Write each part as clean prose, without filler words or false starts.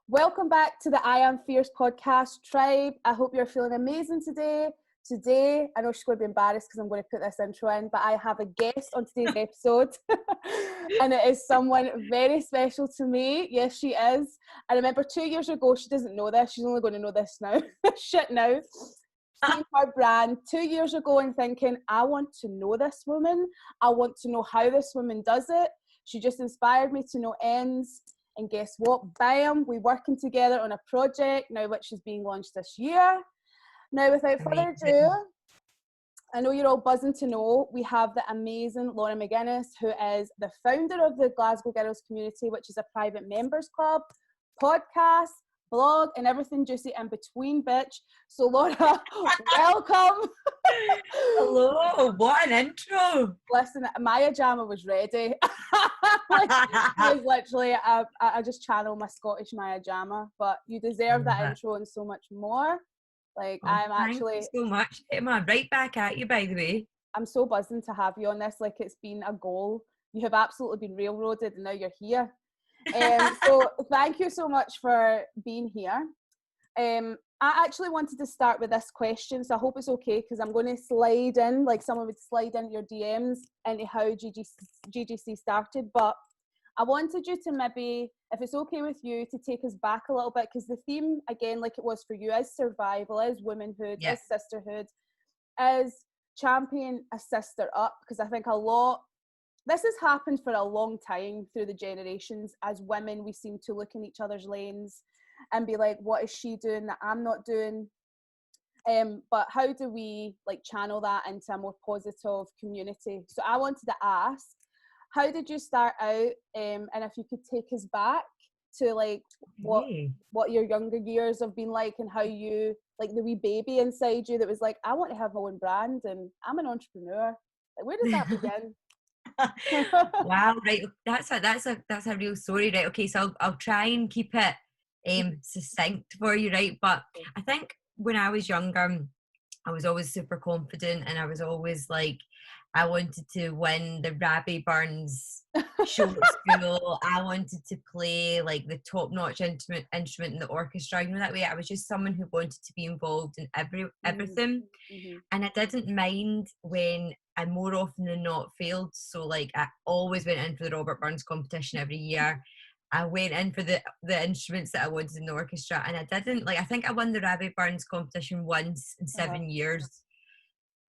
Welcome back to the I Am Fierce podcast tribe. I hope you're feeling amazing today. Today, I know she's going to be embarrassed because I'm going to put this intro in, but I have a guest on today's episode and it is someone very special to me. Yes, she is. I remember 2 years ago, she doesn't know this. She's only going to know this now. Shit now. Seeing her brand 2 years ago and thinking, I want to know this woman. I want to know how this woman does it. She just inspired me to no ends. And guess what? Bam, we're working together on a project now which is being launched this year. Now, without further ado, I know you're all buzzing to know we have the amazing Laura Maginess, who is the founder of the Glasgow Girls Community, which is a private members club, podcast, blog, and everything juicy in between, bitch. So, Laura, welcome. Hello, what an intro. Listen, Maya Jama was ready. Like, it was literally, I just channel my Scottish Maya Jama, but you deserve that intro and so much more. Like, I'm actually... Thank you so much, Emma. Right back at you, by the way. I'm so buzzing to have you on this. Like, it's been a goal. You have absolutely been railroaded and now you're here. So thank you so much for being here. I actually wanted to start with this question, so I hope it's okay because I'm going to slide in, like someone would slide into your DMs into how GGC started, but I wanted you to maybe, if it's okay with you, to take us back a little bit, because the theme, again, like it was for you, is survival, is womanhood, is sisterhood, is champion a sister up, because I think this has happened for a long time through the generations. As women, we seem to look in each other's lanes and be like, what is she doing that I'm not doing? But how do we like channel that into a more positive community? So I wanted to ask, how did you start out? And if you could take us back to like what your younger years have been like, and how you, like the wee baby inside you that was like, I want to have my own brand and I'm an entrepreneur. Like, where did that begin? Wow, right. That's a real story, right? Okay, so I'll try and keep it succinct for you, right? But I think when I was younger, I was always super confident, and I was always like, I wanted to win the Rabbie Burns show at school. I wanted to play like the top-notch instrument in the orchestra. You know, that way I was just someone who wanted to be involved in everything. Mm-hmm. And I didn't mind when I more often than not failed. So like I always went in for the Robert Burns competition every year. I went in for the instruments that I wanted in the orchestra, and I didn't, like, I think I won the Rabbie Burns competition once in 7 years.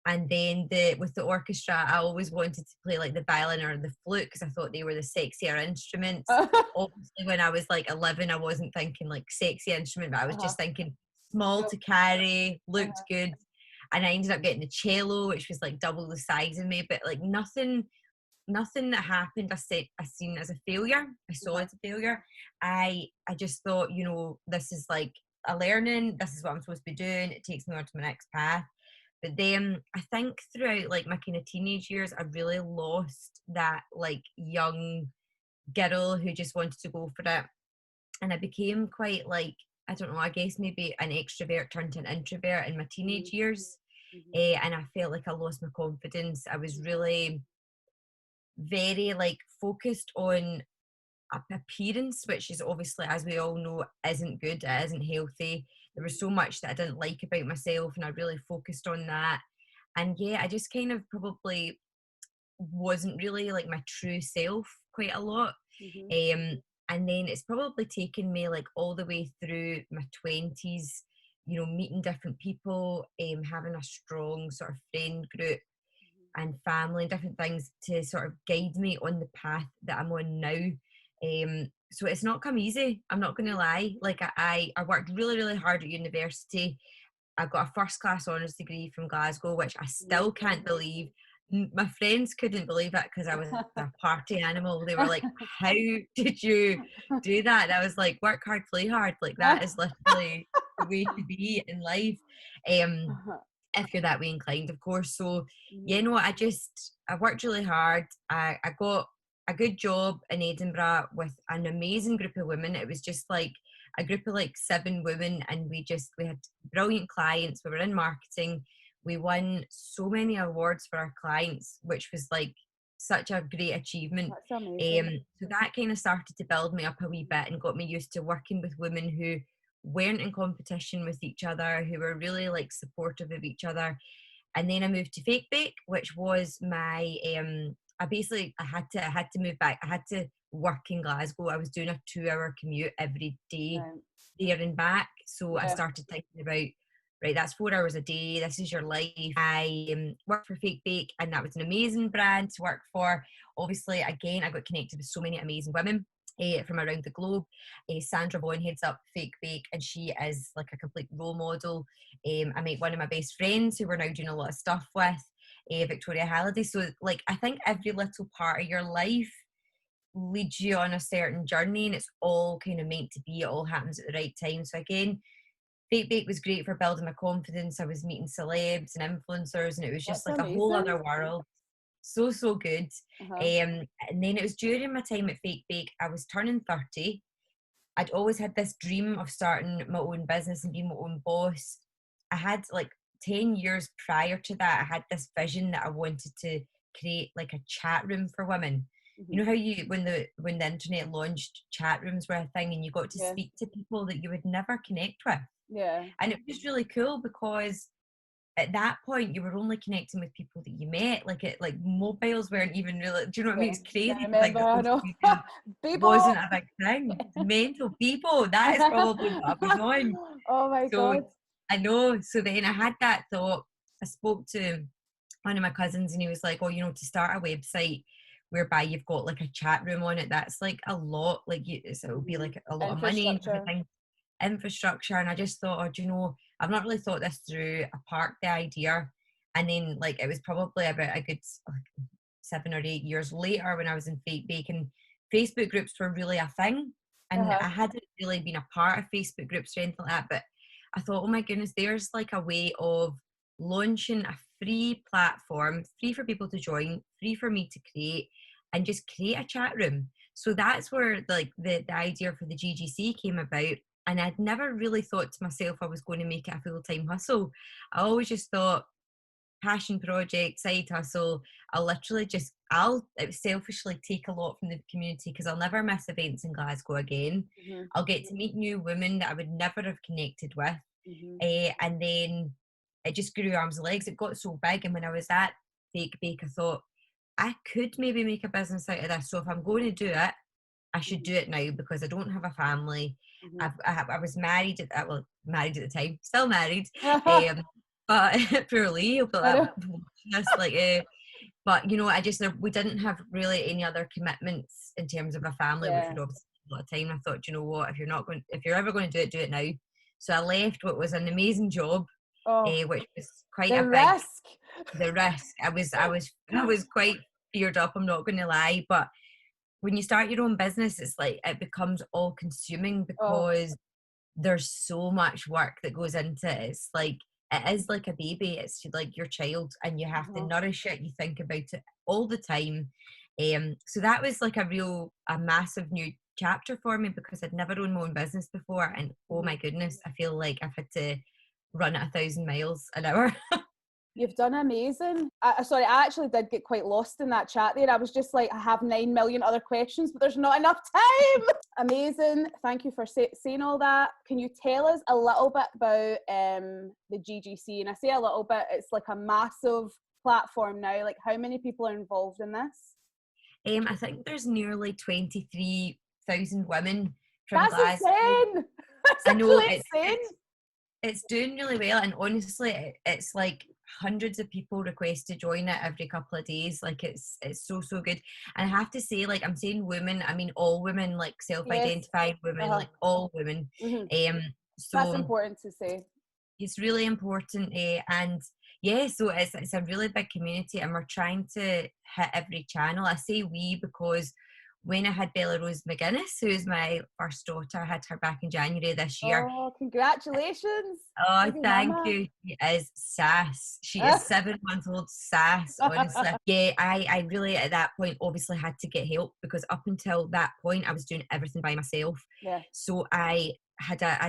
And then with the orchestra, I always wanted to play like the violin or the flute because I thought they were the sexier instruments. Obviously, when I was like 11, I wasn't thinking like sexy instrument, but I was just thinking small to carry, looked good. And I ended up getting the cello, which was like double the size of me, but like nothing that happened I seen as a failure. I saw it as a failure. I just thought, you know, this is like a learning, this is what I'm supposed to be doing, it takes me on to my next path. But then I think throughout like my kind of teenage years, I really lost that like young girl who just wanted to go for it. And I became quite like, I don't know, I guess maybe an extrovert turned to an introvert in my teenage years. And I felt like I lost my confidence. I was really very like focused on appearance, which is obviously, as we all know, isn't good, it isn't healthy. There was so much that I didn't like about myself, and I really focused on that. And yeah, I just kind of probably wasn't really like my true self quite a lot. And then it's probably taken me like all the way through my 20s, you know, meeting different people, having a strong sort of friend group and family and different things to sort of guide me on the path that I'm on now. So it's not come easy, I'm not going to lie. Like I worked really, really hard at university. I got a first class honours degree from Glasgow, which I still can't believe. My friends couldn't believe it because I was a party animal. They were like, how did you do that? And I was like, work hard, play hard. Like that is literally the way to be in life. If you're that way inclined, of course. So you know, I worked really hard. I got a good job in Edinburgh with an amazing group of women. It was just like a group of like 7 women, and we had brilliant clients. We were in marketing. We won so many awards for our clients, which was like such a great achievement. That's amazing. So that kind of started to build me up a wee bit and got me used to working with women who weren't in competition with each other, who were really like supportive of each other. And then I moved to Fake Bake, which was my I had to move back. I had to work in Glasgow. I was doing a 2-hour commute every day, Right. there and back. So I Yeah. started thinking about, right, that's 4 hours a day. This is your life. I worked for Fake Bake, and that was an amazing brand to work for. Obviously, again, I got connected with so many amazing women from around the globe. Sandra Vaughan heads up Fake Bake, and she is like a complete role model. I met one of my best friends who we're now doing a lot of stuff with, Victoria Halliday. So like, I think every little part of your life leads you on a certain journey, and it's all kind of meant to be. It all happens at the right time. So again, Fake Bake was great for building my confidence. I was meeting celebs and influencers, and it was just That's like a whole amazing. other world. So good. Uh-huh. And then it was during my time at Fake Bake, I was turning 30. I'd always had this dream of starting my own business and being my own boss. I had like 10 years prior to that, I had this vision that I wanted to create like a chat room for women. You know how when the internet launched, chat rooms were a thing, and you got to Yeah. speak to people that you would never connect with. Yeah. And it was really cool because at that point you were only connecting with people that you met. Like mobiles weren't even really, do you know what I mean? It's crazy I to think remember, that I social know. media People. wasn't a big thing. Mental people, that is probably what I was on. Oh my So God. I know. So then I had that thought. I spoke to one of my cousins, and he was like, oh, you know, to start a website whereby you've got like a chat room on it, that's like a lot, like it'll be like a lot of money and Infrastructure. everything, infrastructure. And I just thought, oh, do you know, I've not really thought this through. I parked the idea, and then like it was probably about a good 7 or 8 years later when I was in Fake Bake, and Facebook groups were really a thing, and I hadn't really been a part of Facebook groups or anything like that. But I thought, oh my goodness, there's like a way of launching a free platform, free for people to join, free for me to create, and just create a chat room. So that's where like the idea for the GGC came about. And I'd never really thought to myself I was going to make it a full-time hustle. I always just thought, passion project, side hustle. I'll selfishly take a lot from the community because I'll never miss events in Glasgow again. I'll get to meet new women that I would never have connected with. And then it just grew arms and legs. It got so big. And when I was at Fake Bake, I thought I could maybe make a business out of this. So if I'm going to do it, I should do it now because I don't have a family. I was married married at the time, still married. But poorly, but but you know, we didn't have really any other commitments in terms of a family, which would obviously take a lot of time. I thought, you know what, if you're ever going to do it now. So I left what was an amazing job, which was quite the risk. The risk. I was quite feared up, I'm not going to lie. But when you start your own business, it's like it becomes all consuming because there's so much work that goes into it. It's like, it is like a baby. It's like your child, and you have to nourish it. You think about it all the time. So that was like a massive new chapter for me because I'd never owned my own business before. And oh my goodness, I feel like I've had to run at 1,000 miles an hour. You've done amazing. Sorry, I actually did get quite lost in that chat there. I was just like, I have 9 million other questions, but there's not enough time. Amazing. Thank you for saying all that. Can you tell us a little bit about the GGC? And I say a little bit, it's like a massive platform now. Like, how many people are involved in this? I think there's nearly 23,000 women from That's Glasgow. Insane. That's I know, insane. It's doing really well, and honestly, it's like hundreds of people request to join it every couple of days. Like it's so good. And I have to say, like, I'm saying women, I mean all women, like self-identified women, like all women. So that's important to say. It's really important, and yeah, so it's a really big community, and we're trying to hit every channel. I say we because when I had Bella Rose Maginess, who is my first daughter, I had her back in January this year. Oh, congratulations. Oh, thank you. She is sass. She is 7-month-old sass, honestly. Yeah, I really at that point obviously had to get help because up until that point I was doing everything by myself. Yeah. So I'd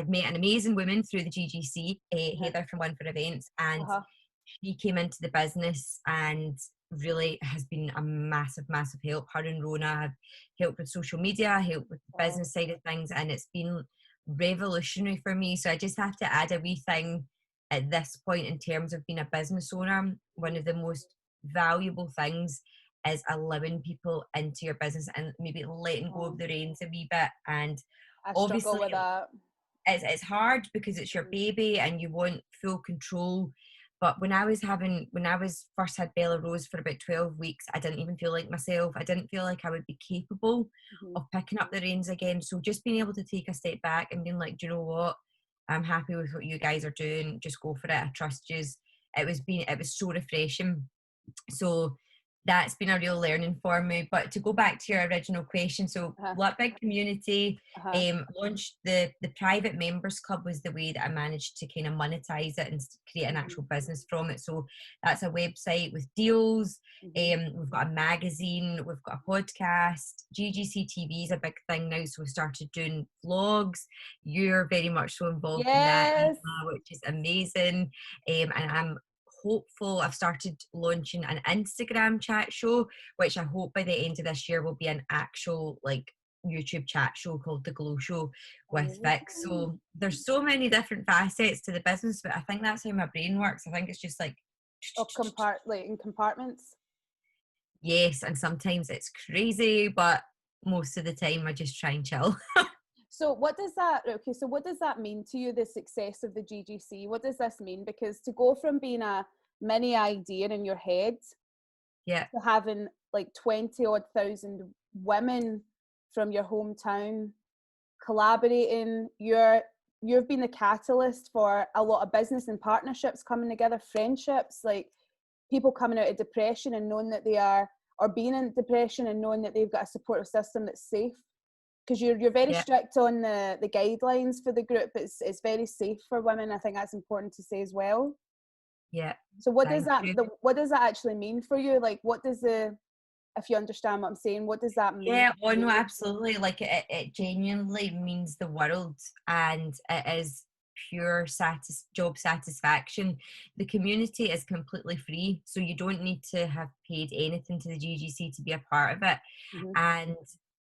met an amazing woman through the GGC, Heather from One for Events, and she came into the business, and really has been a massive, massive help. Her and Rona have helped with social media, helped with the business side of things, and it's been revolutionary for me. So I just have to add a wee thing at this point in terms of being a business owner. One of the most valuable things is allowing people into your business and maybe letting go of the reins a wee bit. And I struggle obviously with that. it's hard because it's your baby and you want full control. But when I first had Bella Rose for about 12 weeks, I didn't even feel like myself. I didn't feel like I would be capable of picking up the reins again. So just being able to take a step back and being like, do you know what? I'm happy with what you guys are doing. Just go for it. I trust you. It was so refreshing. So that's been a real learning for me. But to go back to your original question, so Big Community launched the private members club was the way that I managed to kind of monetize it and create an actual business from it. So that's a website with deals. We've got a magazine, we've got a podcast. GGC TV is a big thing now, so we started doing vlogs. You're very much so involved in that, Emma, which is amazing. And I'm hopeful. I've started launching an Instagram chat show, which I hope by the end of this year will be an actual like YouTube chat show called The Glow Show with Vic. So there's so many different facets to the business, but I think that's how my brain works. I think it's just like in compartments. Yes, and sometimes it's crazy, but most of the time I just try and chill. So what does that mean to you, the success of the GGC? What does this mean? Because to go from being a mini idea in your head to having like 20,000 women from your hometown collaborating, you've been the catalyst for a lot of business and partnerships coming together, friendships, like people coming out of depression and knowing that they are, or being in depression and knowing that they've got a supportive system that's safe. Because you're very strict on the guidelines for the group. It's very safe for women. I think that's important to say as well. Yeah. So what does that actually mean for you? Like, if you understand what I'm saying, what does that mean? Yeah, oh no, absolutely. Like it genuinely means the world, and it is pure job satisfaction. The community is completely free, so you don't need to have paid anything to the GGC to be a part of it. And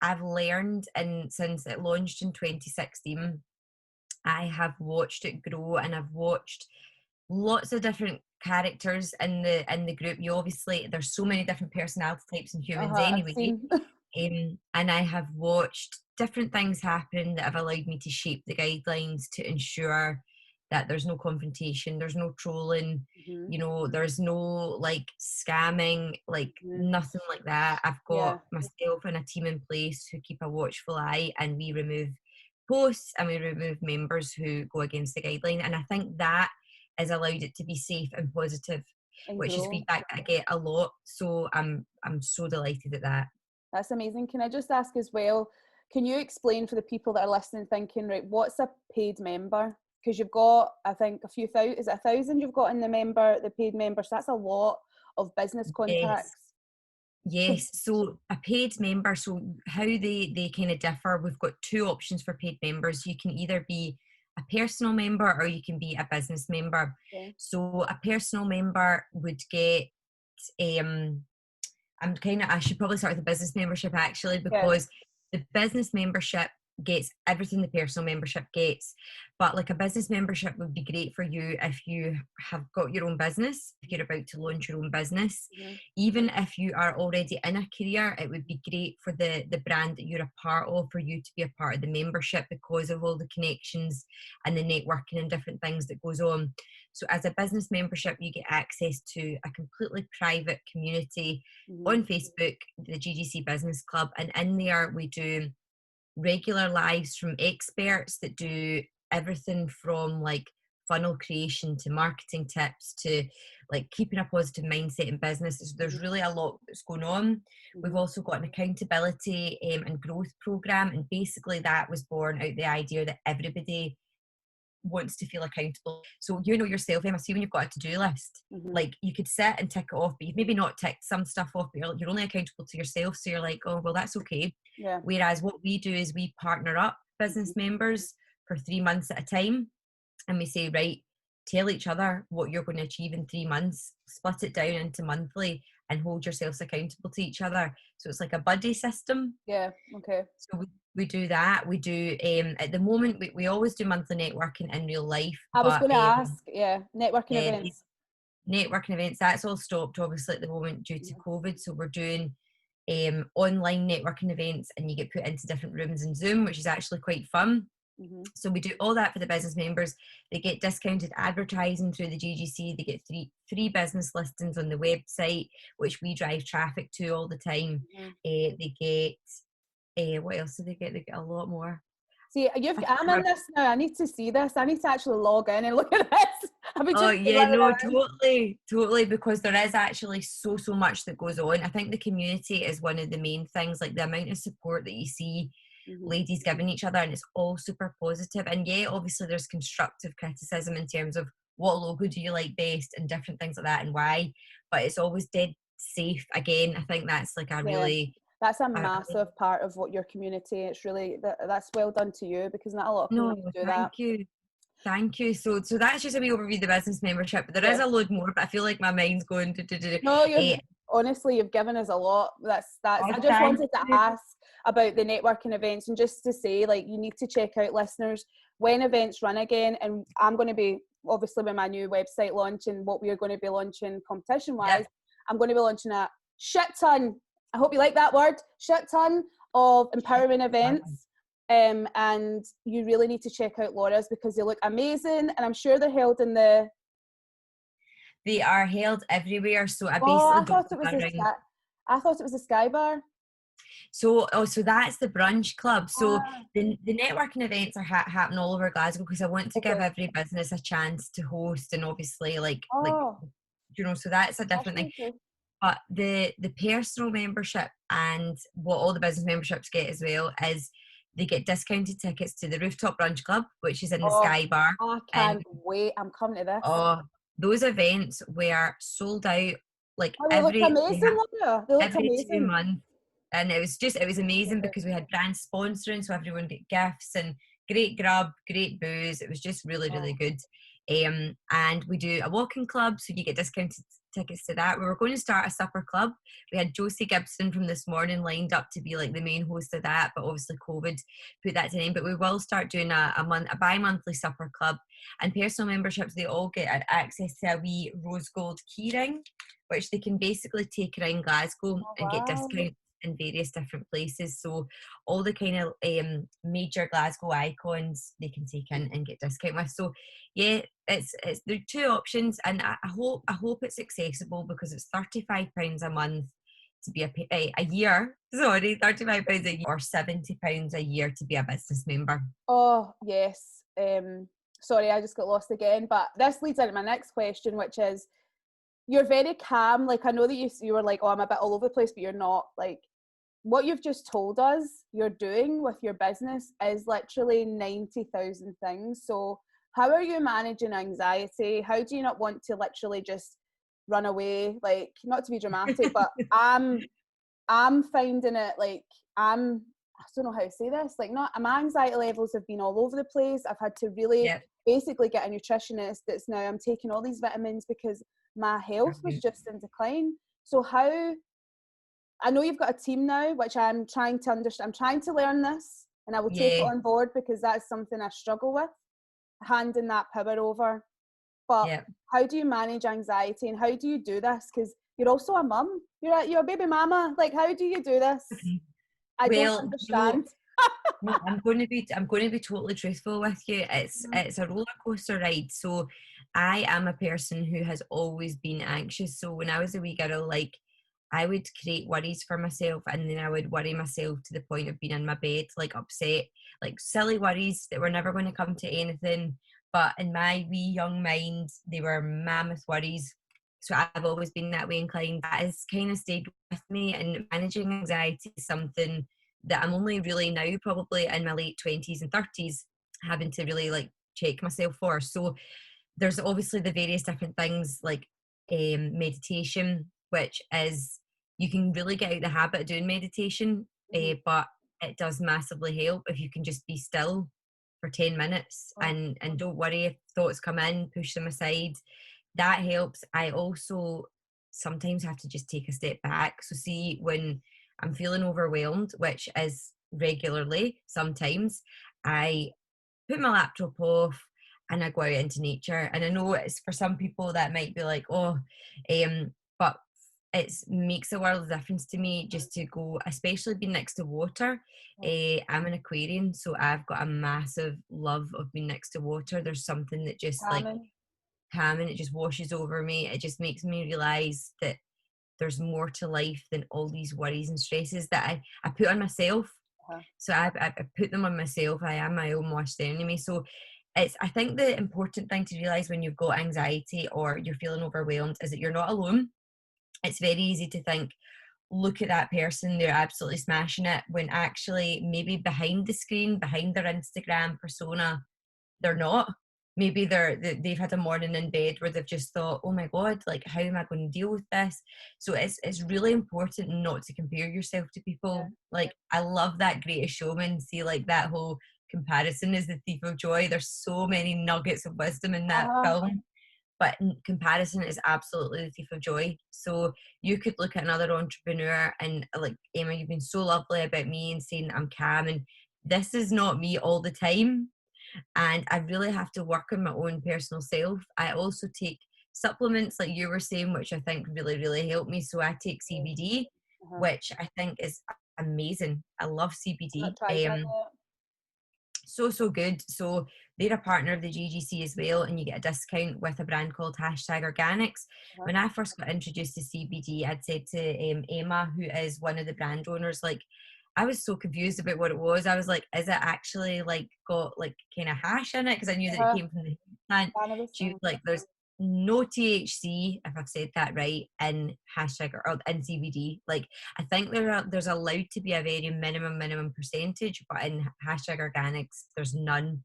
I've learned, and since it launched in 2016, I have watched it grow, and I've watched lots of different characters in the group. There's so many different personality types and humans anyway. And I have watched different things happen that have allowed me to shape the guidelines to ensure that there's no confrontation, there's no trolling, you know, there's no like scamming, like nothing like that. I've got myself and a team in place who keep a watchful eye, and we remove posts and we remove members who go against the guideline. And I think that has allowed it to be safe and positive, which is feedback that I get a lot. So I'm so delighted at that. That's amazing. Can I just ask as well, can you explain for the people that are listening thinking, right, what's a paid member? Because you've got, I think, a few thousand, is it 1,000 you've got in the paid member? So that's a lot of business contacts. Yes. So a paid member, so how they kind of differ, we've got two options for paid members. You can either be a personal member or you can be a business member. So a personal member would get, I should probably start with the business membership actually, because the business membership gets everything the personal membership gets. But like a business membership would be great for you if you have got your own business, if you're about to launch your own business. Even if you are already in a career, it would be great for the brand that you're a part of, for you to be a part of the membership because of all the connections and the networking and different things that goes on. So as a business membership, you get access to a completely private community on Facebook, the GGC Business Club, and in there we do regular lives from experts that do everything from like funnel creation to marketing tips to like keeping a positive mindset in business. So there's really a lot that's going on. We've also got an accountability and growth program, and basically that was born out the idea that everybody wants to feel accountable. So you know yourself, Emma, see when you've got a to-do list, like you could sit and tick it off, but you've maybe not ticked some stuff off, but you're only accountable to yourself, so you're like, oh well, that's okay. Whereas what we do is we partner up business members for 3 months at a time, and we say, right, tell each other what you're going to achieve in 3 months, split it down into monthly, and hold yourselves accountable to each other. So it's like a buddy system. Yeah, okay. So we do that. We do, at the moment, we always do monthly networking in real life, I was but going to ask, yeah, networking yeah, events. networking events, that's all stopped obviously at the moment due to COVID. So we're doing online networking events, and you get put into different rooms in Zoom, which is actually quite fun. So we do all that for the business members. They get discounted advertising through the GGC. They get free business listings on the website, which we drive traffic to all the time. They get, what else do they get? They get a lot more. See, I'm in this now. I need to see this. I need to actually log in and look at this. Oh yeah, no, totally, because there is actually so much that goes on. I think the community is one of the main things, like the amount of support that you see ladies giving each other, and it's all super positive. And yeah, obviously there's constructive criticism in terms of what logo do you like best and different things like that and why, but it's always dead safe. Again, I think that's like a really, that's a massive part of what your community, it's really, that's well done to you, because not a lot of communities do that. Thank you. So that's just a wee overview of the business membership, but there is a load more, but I feel like my mind's going to No, honestly, you've given us a lot. That's I just wanted to ask about the networking events, and just to say, like, you need to check out, listeners, when events run again. And I'm going to be, obviously with my new website launch and what we are going to be launching competition wise, I'm going to be launching a shit ton, I hope you like that word, shit ton of empowerment events. And you really need to check out Laura's, because they look amazing, and I'm sure they're held in the... They are held everywhere. So I thought it was a Sky Bar. So that's the brunch club. So the networking events are happening all over Glasgow, because I want to give every business a chance to host, and obviously like you know, so that's a different thing. But the personal membership, and what all the business memberships get as well, is they get discounted tickets to the Rooftop Brunch Club, which is in the Sky Bar. I can't wait. I'm coming to this. Those events were sold out like every 2 months. And it was amazing, because we had brands sponsoring, so everyone get gifts and great grub, great booze. It was just really good. And we do a walking club, so you get discounted tickets to that. We were going to start a supper club. We had Josie Gibson from This Morning lined up to be like the main host of that, but obviously COVID put that to an end. But we will start doing a bi-monthly supper club. And personal memberships, they all get access to a wee rose gold keyring, which they can basically take around Glasgow and get discounts in various different places. So all the kind of major Glasgow icons they can take in and get discount with. So yeah, it's there are two options, and I hope it's accessible, because it's £35 a month to be a year. Sorry, £35 a year, or £70 a year to be a business member. Oh yes. Sorry, I just got lost again. But this leads into my next question, which is, you're very calm. Like, I know that you were like, oh, I'm a bit all over the place, but you're not. Like, what you've just told us you're doing with your business is literally 90,000 things. So how are you managing anxiety? How do you not want to literally just run away? Like, not to be dramatic, but I'm finding it like, I don't know how to say this. Like, my anxiety levels have been all over the place. I've had to really basically get a nutritionist that's now, I'm taking all these vitamins because my health was just in decline. So how, I know you've got a team now, which I'm trying to understand. I'm trying to learn this, and I will take it on board, because that's something I struggle with, handing that power over. But how do you manage anxiety, and how do you do this? Because you're also a mum. You're a baby mama. Like, how do you do this? I don't understand. No, I'm going to be totally truthful with you. It's a roller coaster ride. So I am a person who has always been anxious. So when I was a wee girl, like, I would create worries for myself, and then I would worry myself to the point of being in my bed, like upset, like silly worries that were never going to come to anything. But in my wee young mind, they were mammoth worries. So I've always been that way inclined. That has kind of stayed with me, and managing anxiety is something that I'm only really now, probably in my late 20s and 30s, having to really like check myself for. So there's obviously the various different things like meditation, which is, you can really get out the habit of doing meditation, but it does massively help if you can just be still for 10 minutes and don't worry if thoughts come in, push them aside. That helps. I also sometimes have to just take a step back. So see, when I'm feeling overwhelmed, which is regularly, sometimes I put my laptop off and I go out into nature. And I know it's for some people that might be like, oh, but it makes a world of difference to me just to go, especially being next to water. I'm an Aquarian, so I've got a massive love of being next to water. There's something that just like calming, it just washes over me. It just makes me realize that there's more to life than all these worries and stresses that I put on myself. So I put them on myself. I am my own worst enemy. So I think the important thing to realize when you've got anxiety or you're feeling overwhelmed is that you're not alone. It's very easy to think, look at that person, they're absolutely smashing it, when actually maybe behind the screen, behind their Instagram persona, they're not. Maybe they've had a morning in bed where they've just thought, oh my God, like, how am I going to deal with this? So it's really important not to compare yourself to people. Like, I love that Greatest Showman. See, like, that whole comparison is the thief of joy. There's so many nuggets of wisdom in that film. But comparison is absolutely the thief of joy. So you could look at another entrepreneur and like, Emma, you've been so lovely about me and saying I'm calm, and this is not me all the time. And I really have to work on my own personal self. I also take supplements like you were saying, which I think really, really help me. So I take CBD, which I think is amazing. I love CBD. So good. So they're a partner of the GGC as well, and you get a discount with a brand called #Organics. When I first got introduced to CBD, I'd said to Emma, who is one of the brand owners, like, I was so confused about what it was. I was like, is it actually like got like kind of hash in it? Because I knew that it came from the plant. She was like, there's no THC, if I've said that right, in or in CBD. Like, I think there's allowed to be a very minimum percentage, but in #Organics, there's none.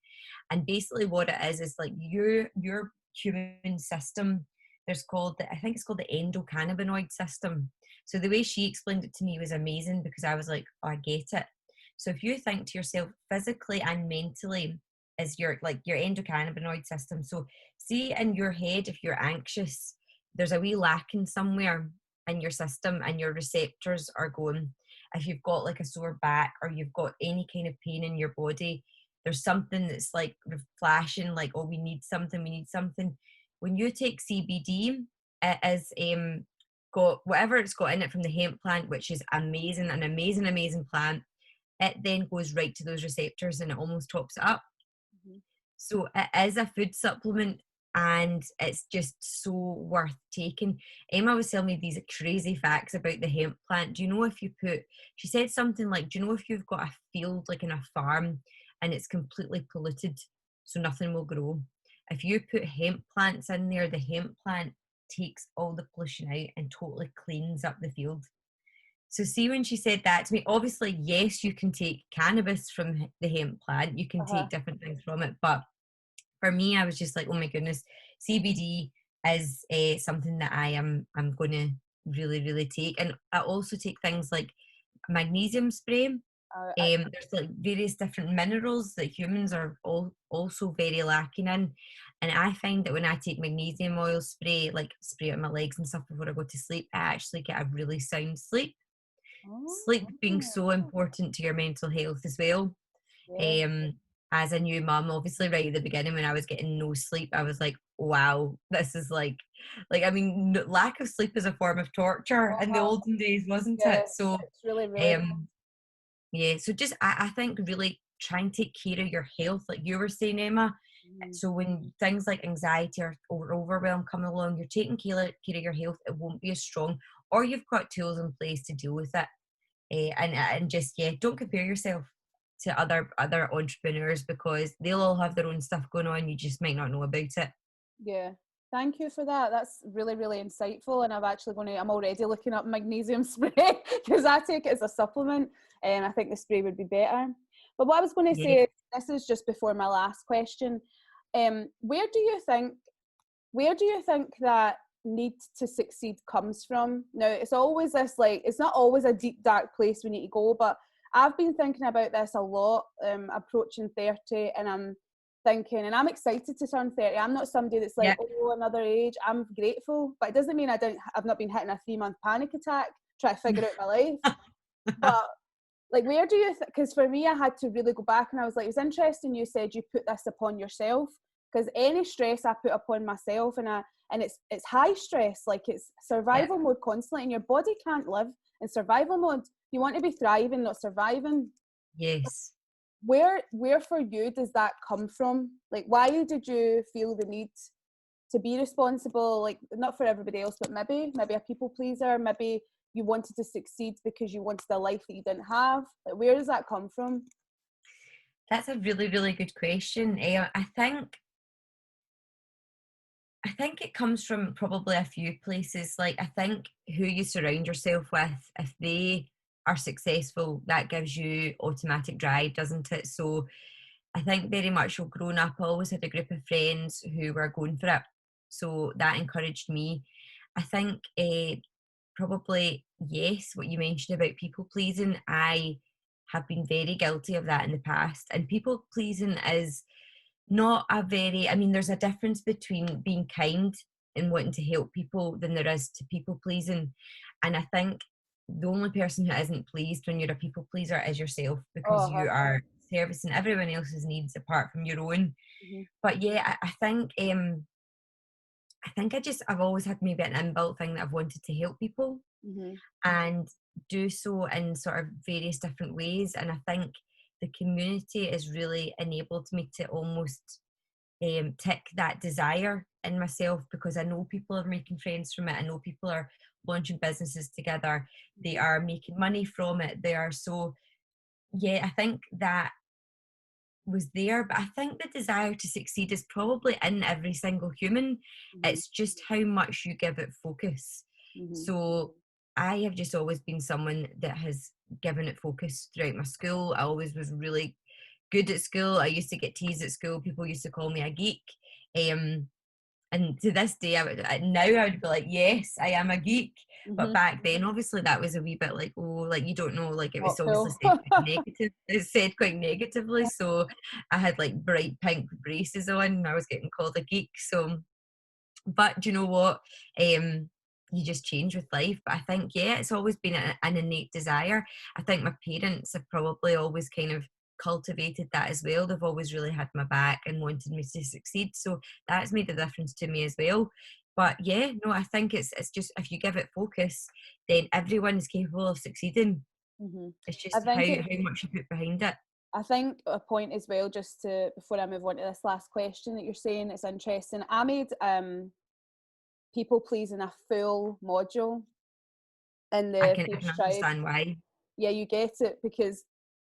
And basically what it is like your human system, I think it's called the endocannabinoid system. So the way she explained it to me was amazing, because I was like, oh, I get it. So if you think to yourself, physically and mentally is your endocannabinoid system. So see, in your head, if you're anxious, there's a wee lacking somewhere in your system and your receptors are going. If you've got like a sore back or you've got any kind of pain in your body, there's something that's like flashing, like, oh, we need something. When you take CBD, it is got whatever it's got in it from the hemp plant, which is amazing, an amazing plant. It then goes right to those receptors and it almost tops it up. So it is a food supplement, and it's just so worth taking. Emma was telling me these crazy facts about the hemp plant. Do you know, if you she said something like, do you know if you've got a field like in a farm and it's completely polluted, so nothing will grow, if you put hemp plants in there, the hemp plant takes all the pollution out and totally cleans up the field. So see, when she said that to me, obviously, yes, you can take cannabis from the hemp plant, you can take different things from it, but for me, I was just like, oh my goodness, CBD is something that I'm going to really take. And I also take things like magnesium spray. There's like various different minerals that humans are also very lacking in, and I find that when I take magnesium oil spray, like spray it on my legs and stuff before I go to sleep, I actually get a really sound sleep. Sleep being so important to your mental health as well. As a new mum, obviously right at the beginning when I was getting no sleep, I was like, wow, this is like I mean, lack of sleep is a form of torture in the olden days, wasn't it? So it's really yeah, so just I think really try and take care of your health, like you were saying, Emma. So when things like anxiety or overwhelm come along, you're taking care of your health, it won't be as strong, or you've got tools in place to deal with it. And just, don't compare yourself to other entrepreneurs, because they'll all have their own stuff going on, you just might not know about it. Thank you for that. That's really insightful, and I'm already looking up magnesium spray because I take it as a supplement, and I think the spray would be better. But what I was going to say, this is just before my last question, where do you think that need to succeed comes from? Now, it's always this, like, it's not always a deep dark place we need to go, but I've been thinking about this a lot, approaching 30, and I'm thinking, and I'm excited to turn 30. I'm not somebody that's like, oh, another age. I'm grateful, but it doesn't mean I've not been hitting a 3-month panic attack trying to figure out my life. But like, where do you because for me, I had to really go back, and I was like, it's interesting you said you put this upon yourself, because any stress I put upon myself, and it's high stress, like it's survival mode constantly, and your body can't live in survival mode. You want to be thriving, not surviving. Yes. Where for you does that come from? Like, why did you feel the need to be responsible? Like, not for everybody else, but maybe a people pleaser, maybe you wanted to succeed because you wanted a life that you didn't have. Like, where does that come from? That's a really, really good question. I think it comes from probably a few places. Like, I think who you surround yourself with, if they are successful, that gives you automatic drive, doesn't it? So I think very much growing up, I always had a group of friends who were going for it. So that encouraged me. I think probably, yes, what you mentioned about people pleasing, I have been very guilty of that in the past. And people pleasing is not a very, I mean, there's a difference between being kind and wanting to help people than there is to people pleasing. And I think the only person who isn't pleased when you're a people pleaser is yourself, because you are servicing everyone else's needs apart from your own. But yeah, I think I've always had maybe an inbuilt thing that I've wanted to help people and do so in sort of various different ways. And I think the community has really enabled me to almost tick that desire in myself, because I know people are making friends from it. I know people are launching businesses together. They are making money from it. They are so, yeah, I think that was there, but I think the desire to succeed is probably in every single human. It's just how much you give it focus. So I have just always been someone that has given it focus throughout my school. I always was really good at school. I used to get teased at school. People used to call me a geek. And to this day, now I would be like, yes, I am a geek. But back then, obviously, that was a wee bit like, oh, like, you don't know, like, it was obviously said quite negative. It's said quite negatively. So I had like bright pink braces on, and I was getting called a geek. So, but do you know what? You just change with life. But I think, yeah, it's always been an innate desire. I think my parents have probably always kind of cultivated that as well. They've always really had my back and wanted me to succeed. So that's made a difference to me as well. But yeah, no, I think it's just, if you give it focus, then everyone is capable of succeeding. It's just how much you put behind it. I think a point as well, just to, before I move on to this last question that you're saying, it's interesting. I made people pleasing a full module in the I can understand why. Yeah, you get it, because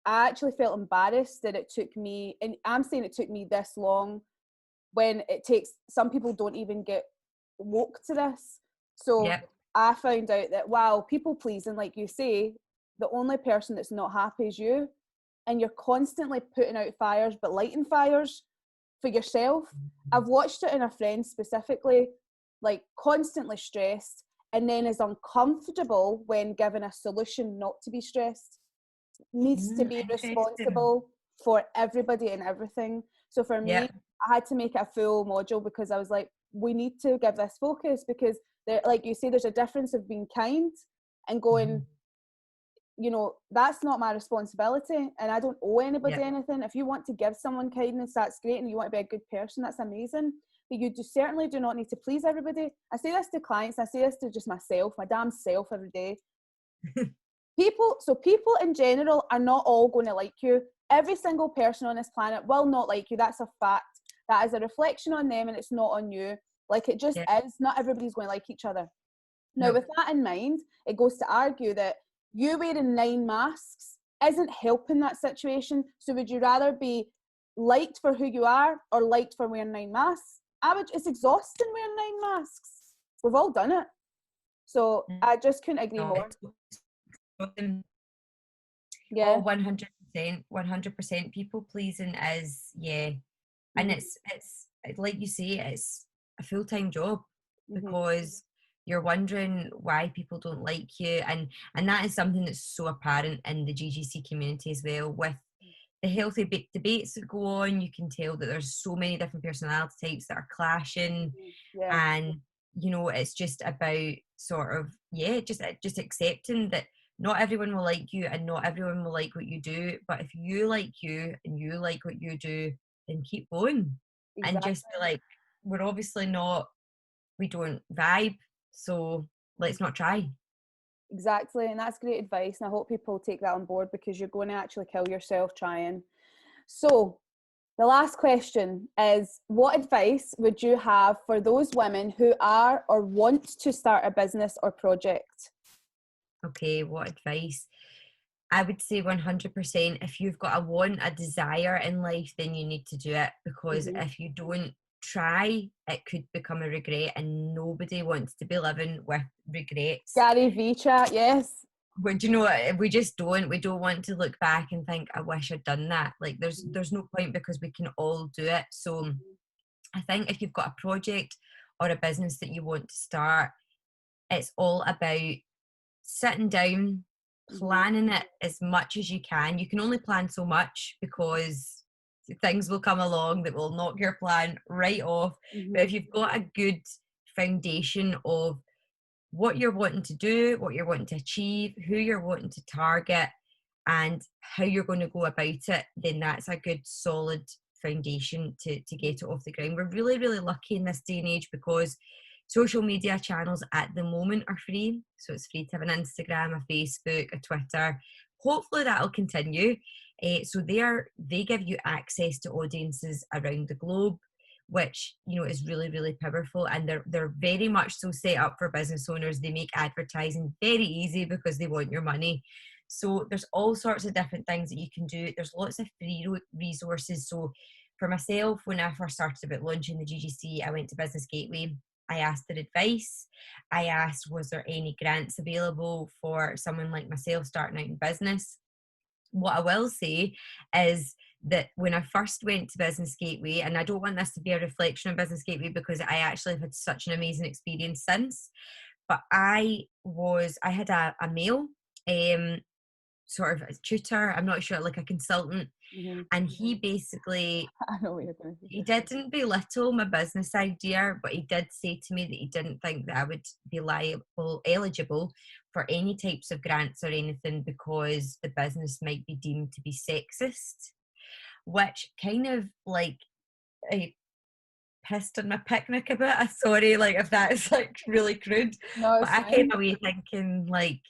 I actually felt embarrassed that it took me, and I'm saying it took me this long, when it takes, some people don't even get woke to this. So I found out that, wow, people pleasing, like you say, the only person that's not happy is you, and you're constantly putting out fires but lighting fires for yourself. I've watched it in a friend specifically, like constantly stressed, and then is uncomfortable when given a solution not to be stressed, needs to be responsible for everybody and everything. So for me, I had to make it a full module, because I was like, we need to give this focus, because there, like you say, there's a difference of being kind and going, you know, that's not my responsibility, and I don't owe anybody anything. If you want to give someone kindness, that's great, and you want to be a good person, that's amazing. But you certainly do not need to please everybody. I say this to clients, I say this to just myself, my damn self, every day. People in general are not all going to like you. Every single person on this planet will not like you. That's a fact. That is a reflection on them, and it's not on you. Like, it just is. Not everybody's going to like each other. Now, with that in mind, it goes to argue that you wearing 9 masks isn't helping that situation. So would you rather be liked for who you are, or liked for wearing 9 masks? It's exhausting wearing 9 masks. We've all done it. So I just couldn't agree more. Yeah. 100%. People pleasing is, and it's like you say, it's a full-time job, because you're wondering why people don't like you, and that is something that's so apparent in the GGC community as well, with the healthy debates that go on. You can tell that there's so many different personality types that are clashing. Yeah. And you know, it's just about sort of, yeah, just accepting that not everyone will like you and not everyone will like what you do, but if you like you and you like what you do, then keep going. And Exactly. just be like, we're obviously not, we don't vibe, so let's not try. Exactly, and that's great advice, and I hope people take that on board, because you're going to actually kill yourself trying. So the last question is, what advice would you have for those women who are or want to start a business or project? Okay, what advice? I would say 100%, if you've got a want, a desire in life, then you need to do it, because if you don't try, it could become a regret, and nobody wants to be living with regrets. Gary V chat, yes. But you know what? We just don't. We don't want to look back and think, I wish I'd done that. Like there's no point, because we can all do it. So I think if you've got a project or a business that you want to start, it's all about sitting down, planning it as much as you can. You can only plan so much, because things will come along that will knock your plan right off. But if you've got a good foundation of what you're wanting to do, what you're wanting to achieve, who you're wanting to target, and how you're going to go about it, then that's a good solid foundation to get it off the ground. We're really, really lucky in this day and age, because social media channels at the moment are free. So it's free to have an Instagram, a Facebook, a Twitter. Hopefully that'll continue. So they give you access to audiences around the globe, which, you know, is really, really powerful. And they're very much so set up for business owners. They make advertising very easy because they want your money. So there's all sorts of different things that you can do. There's lots of free resources. So for myself, when I first started about launching the GGC, I went to Business Gateway. I asked their advice. I asked, was there any grants available for someone like myself starting out in business? What I will say is that when I first went to Business Gateway, and I don't want this to be a reflection on Business Gateway, because I actually have had such an amazing experience since, but I had a male sort of a tutor, I'm not sure, like a consultant, and he basically, I know what you're going to say. he didn't belittle my business idea, but he did say to me that he didn't think that I would be eligible for any types of grants or anything, because the business might be deemed to be sexist, which kind of like pissed on my picnic a bit. Sorry, like if that's like really crude, No, but I came away thinking like,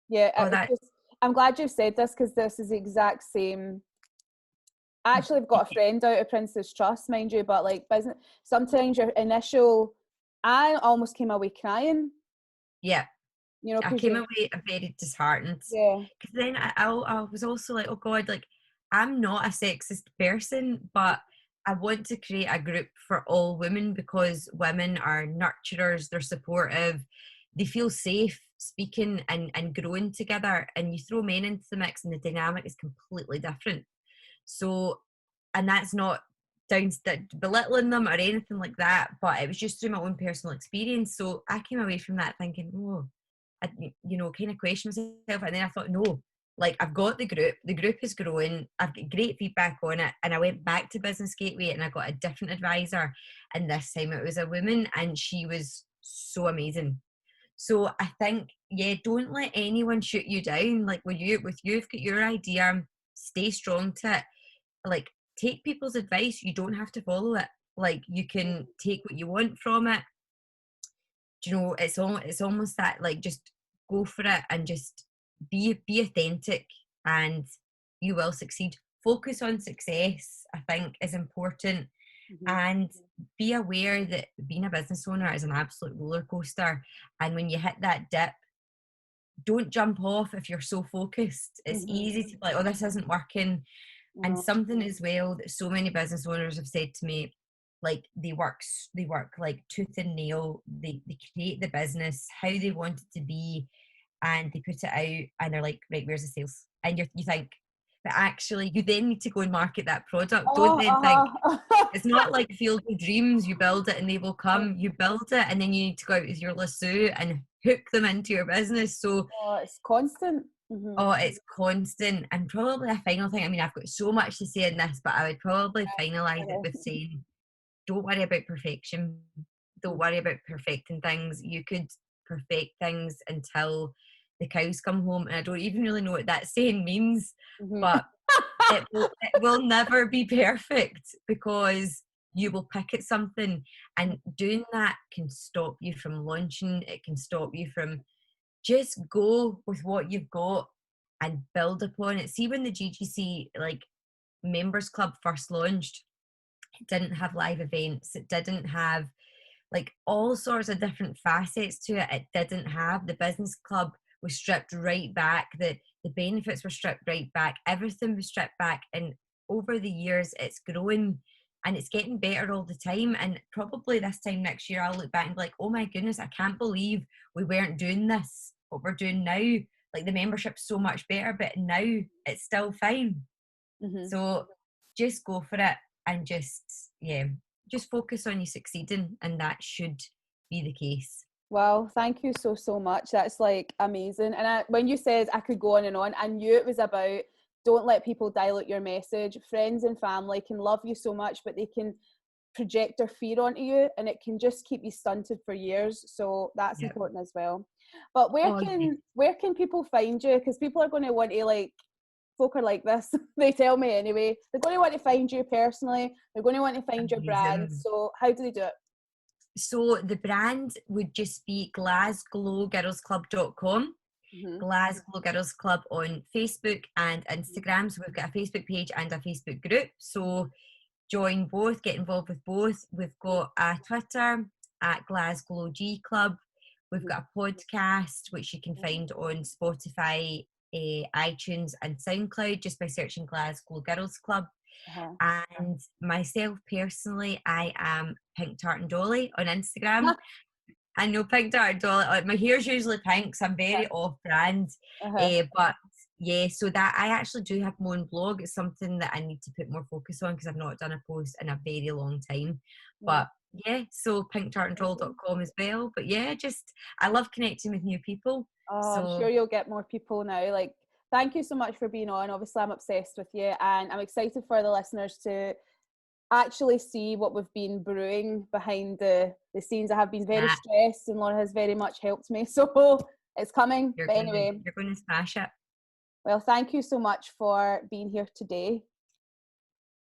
yeah, oh, that. I'm glad you've said this, because this is the exact same. I actually have got a friend out of Prince's Trust, mind you, but like business, sometimes your initial, I almost came away crying. Yeah. You know, I came away very disheartened. Yeah. Because then I was also like, oh God, like I'm not a sexist person, but I want to create a group for all women, because women are nurturers, they're supportive, they feel safe speaking and growing together. And you throw men into the mix and the dynamic is completely different. So, and that's not down belittling them or anything like that, but it was just through my own personal experience. So I came away from that thinking, oh, I, you know, kind of question myself. And then I thought, no, like I've got the group is growing, I've got great feedback on it. And I went back to Business Gateway and I got a different advisor, and this time it was a woman, and she was so amazing. So I think, yeah, don't let anyone shoot you down. Like with you've got your idea, stay strong to it. Like take people's advice, you don't have to follow it. Like you can take what you want from it. Do you know, it's almost that, like, just go for it and just be authentic, and you will succeed. Focus on success, I think, is important. And be aware that being a business owner is an absolute roller coaster, and when you hit that dip, don't jump off if you're so focused. It's easy to be like, oh, this isn't working. And something as well that so many business owners have said to me, like they work like tooth and nail. They create the business how they want it to be, and they put it out, and they're like, right, where's the sales? And you think, but actually you then need to go and market that product. Don't then think it's not like Field of Dreams, you build it and they will come. You build it, and then you need to go out with your lasso and hook them into your business. So it's constant. Oh, it's constant. And probably a final thing, I mean, I've got so much to say in this, but I would probably finalise it with saying, don't worry about perfection. Don't worry about perfecting things. You could perfect things until the cows come home. And I don't even really know what that saying means, but it will never be perfect, because you will pick at something, and doing that can stop you from launching. It can stop you from, just go with what you've got and build upon it. See, when the GGC members club first launched, it didn't have live events, it didn't have all sorts of different facets to it. It didn't have, the business club was stripped right back, the benefits were stripped right back, everything was stripped back. And over the years it's grown, and it's getting better all the time. And probably this time next year I'll look back and be like, oh my goodness, I can't believe we weren't doing this, what we're doing now. The membership's so much better, but now it's still fine. So just go for it, and just focus on you succeeding, and that should be the case. Well, thank you so much. That's amazing. And when you said I could go on and on, I knew it was about, don't let people dilute your message. Friends and family can love you so much, but they can project their fear onto you, and it can just keep you stunted for years. So that's important as well. But where can people find you? Because people are going to want to folk are like this. They tell me anyway. They're going to want to find you personally. They're going to want to find your brand. So how do they do it? So the brand would just be glasgowgirlsclub.com. Glasgow Girls Club on Facebook and Instagram. So we've got a Facebook page and a Facebook group. So join both, get involved with both. We've got a Twitter at Glasgow G Club. We've got a podcast which you can find on Spotify, iTunes and SoundCloud, just by searching Glasgow Girls Club. And myself personally, I am Pink Tart and Dolly on Instagram. I know, Pink Tart and Dolly. My hair's usually pink, so I'm very off-brand. But yeah, so that I actually do have my own blog. It's something that I need to put more focus on, because I've not done a post in a very long time. But yeah, so pinktartanddoll.com as well. But yeah, I love connecting with new people. I'm sure you'll get more people now. Thank you so much for being on. Obviously, I'm obsessed with you, and I'm excited for the listeners to actually see what we've been brewing behind the scenes. I have been very stressed, and Laura has very much helped me. So it's coming. But anyway, you're going to smash it. Well, thank you so much for being here today.